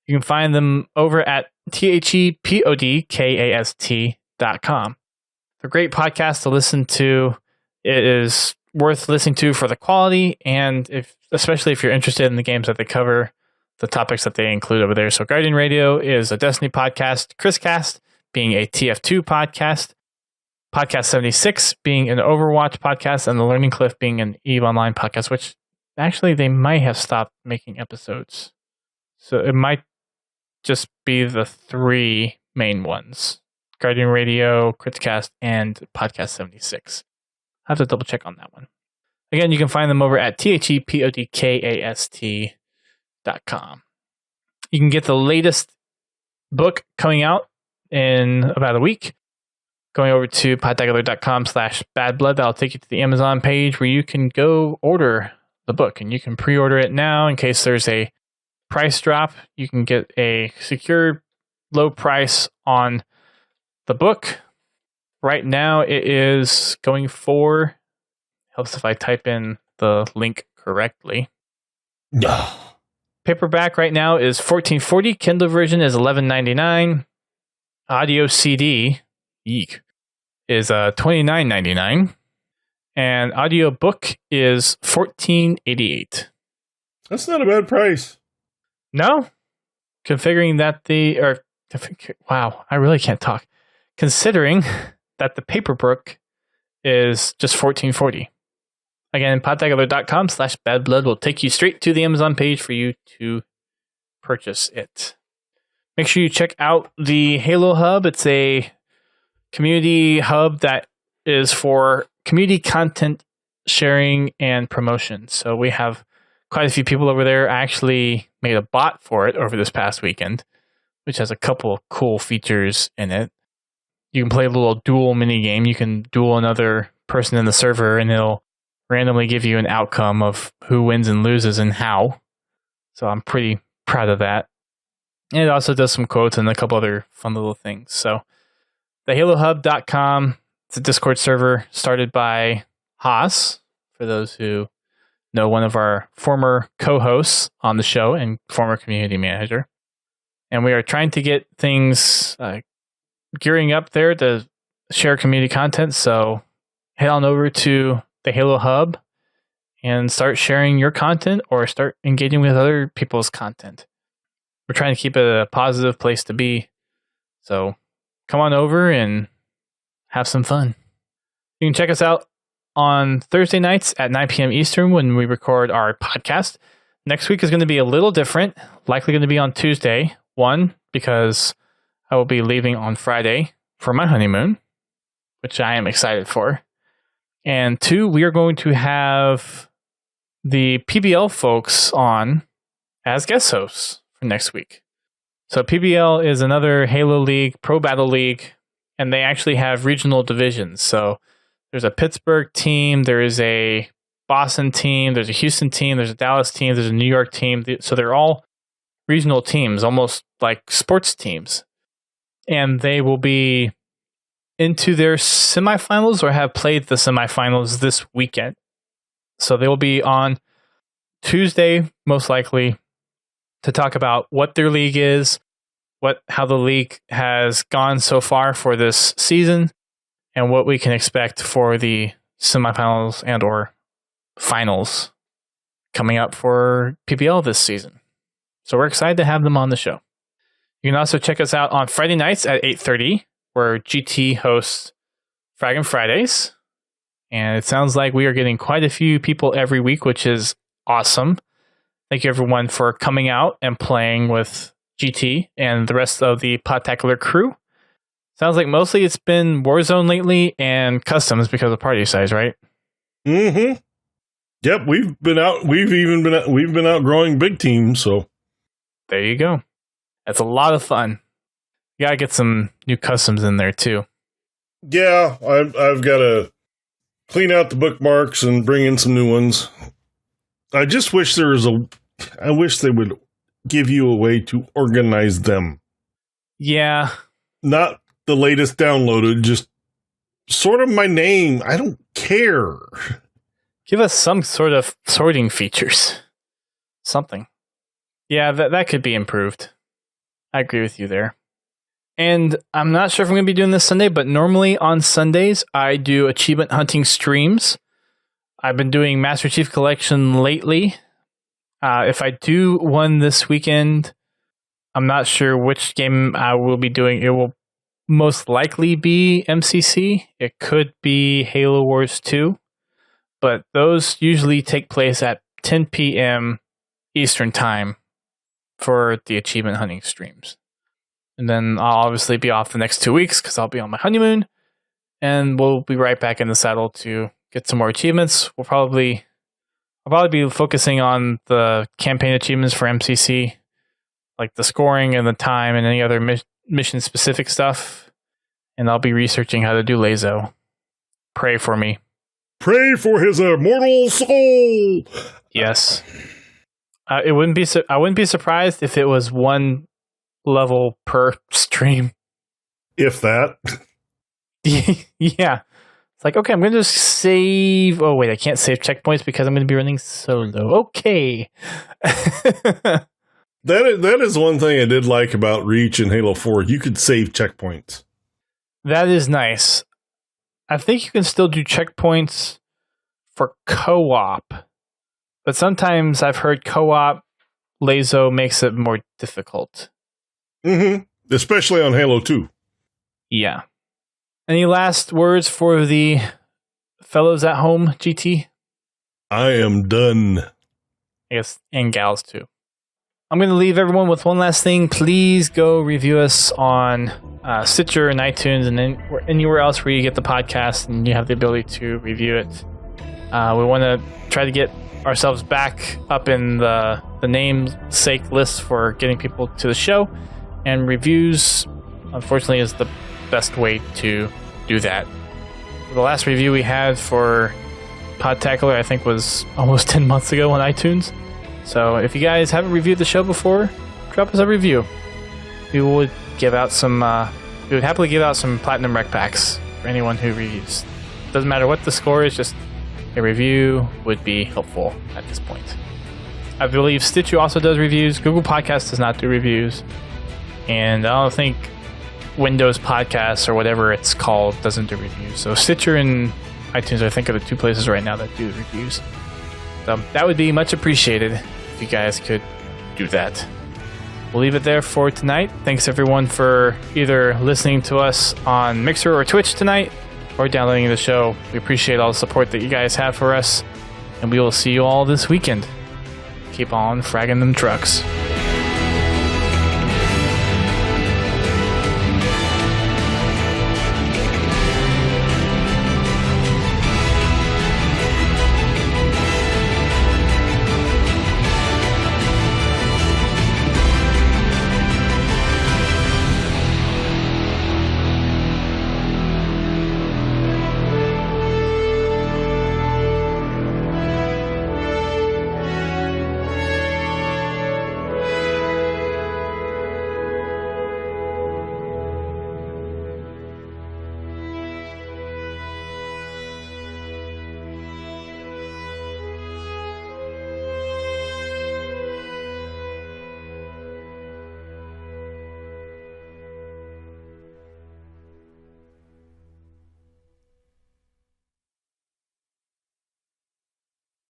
You can find them over at thepodcast.com. They're great podcasts to listen to. It is worth listening to for the quality, and especially if you're interested in the games that they cover, the topics that they include over there. So Guardian Radio is a Destiny podcast, Critscast being a TF2 podcast, Podcast 76 being an Overwatch podcast, and The Learning Cliff being an EVE Online podcast, which actually they might have stopped making episodes. So it might just be the three main ones: Guardian Radio, Critscast, and Podcast 76. I have to double check on that one. Again, you can find them over at thepodcast.com. You can get the latest book coming out in about a week. Going over to podtacular.com/badblood. That'll take you to the Amazon page where you can go order the book, and you can pre-order it now in case there's a price drop. You can get a secure low price on the book. Right now it is going for, helps if I type in the link correctly. Paperback right now is $14.40. Kindle version is $11.99. Audio CD, eek, is $29.99. And audio book is $14.88. That's not a bad price. No? Considering that wow, I really can't talk. Considering that the paperbook is just $14.40. Again, podtacular.com/badblood will take you straight to the Amazon page for you to purchase it. Make sure you check out the Halo Hub. It's a community hub that is for community content sharing and promotion. So we have quite a few people over there. I actually made a bot for it over this past weekend, which has a couple of cool features in it. You can play a little duel mini game. You can duel another person in the server, and it'll randomly give you an outcome of who wins and loses and how. So I'm pretty proud of that. And it also does some quotes and a couple other fun little things. So thehalohub.com, it's a Discord server started by Haas, for those who know, one of our former co-hosts on the show and former community manager. And we are trying to get things gearing up there to share community content. So head on over to the Halo Hub and start sharing your content or start engaging with other people's content. We're trying to keep it a positive place to be. So come on over and have some fun. You can check us out on Thursday nights at 9 p.m. Eastern when we record our podcast. Next week is going to be a little different, likely going to be on Tuesday. One, because I will be leaving on Friday for my honeymoon, which I am excited for. And two, we are going to have the PBL folks on as guest hosts for next week. So PBL is another Halo League, Pro Battle League, and they actually have regional divisions. So there's a Pittsburgh team, there is a Boston team, there's a Houston team, there's a Dallas team, there's a New York team. So they're all regional teams, almost like sports teams. And they will be into their semifinals or have played the semifinals this weekend. So they will be on Tuesday, most likely, to talk about what their league is, how the league has gone so far for this season and what we can expect for the semifinals and or finals coming up for PPL this season. So we're excited to have them on the show. You can also check us out on Friday nights at 8:30, where GT hosts Fraggin' Fridays. And it sounds like we are getting quite a few people every week, which is awesome. Thank you everyone for coming out and playing with GT and the rest of the Podtacular crew. Sounds like mostly it's been Warzone lately and customs because of party size, right? Mm-hmm. Yep, we've been outgrowing big teams, so there you go. That's a lot of fun. You gotta get some new customs in there too. Yeah, I've got to clean out the bookmarks and bring in some new ones. I just wish I wish they would give you a way to organize them. Yeah. Not the latest downloaded, just sort of my name. I don't care. Give us some sort of sorting features. Something. Yeah, that could be improved. I agree with you there. And I'm not sure if I'm going to be doing this Sunday, but normally on Sundays, I do achievement hunting streams. I've been doing Master Chief Collection lately. If I do one this weekend, I'm not sure which game I will be doing. It will most likely be MCC. It could be Halo Wars 2. But those usually take place at 10 p.m. Eastern Time for the achievement hunting streams. And then I'll obviously be off the next 2 weeks because I'll be on my honeymoon. And we'll be right back in the saddle to get some more achievements. I'll probably be focusing on the campaign achievements for MCC, like the scoring and the time and any other mission-specific stuff. And I'll be researching how to do Lazo. Pray for me. Pray for his immortal soul! Yes. I wouldn't be surprised if it was one level per stream. If that. Yeah. It's like, okay, I'm going to just save... Oh, wait, I can't save checkpoints because I'm going to be running solo. Okay. That is one thing I did like about Reach and Halo 4. You could save checkpoints. That is nice. I think you can still do checkpoints for co-op. But sometimes I've heard co-op Lazo makes it more difficult. Mm-hmm. Especially on Halo 2. Yeah. Any last words for the fellows at home, GT? I am done. I guess, and gals too. I'm going to leave everyone with one last thing. Please go review us on Stitcher and iTunes and anywhere else where you get the podcast and you have the ability to review it. We want to try to get ourselves back up in the namesake list for getting people to the show. And reviews, unfortunately, is the best way to do that. The last review we had for Podtacular, I think, was almost 10 months ago on iTunes. So if you guys haven't reviewed the show before, drop us a review. We would give out some. We would happily give out some platinum rec packs for anyone who reviews. Doesn't matter what the score is, just a review would be helpful at this point. I believe Stitcher also does reviews. Google Podcasts does not do reviews, and I don't think Windows Podcasts or whatever it's called doesn't do reviews. So Stitcher and iTunes, I think, are the two places right now that do reviews. So that would be much appreciated if you guys could do that. We'll leave it there for tonight. Thanks everyone for either listening to us on Mixer or Twitch tonight or downloading the show. We appreciate all the support that you guys have for us, and we will see you all this weekend. Keep on fragging them trucks.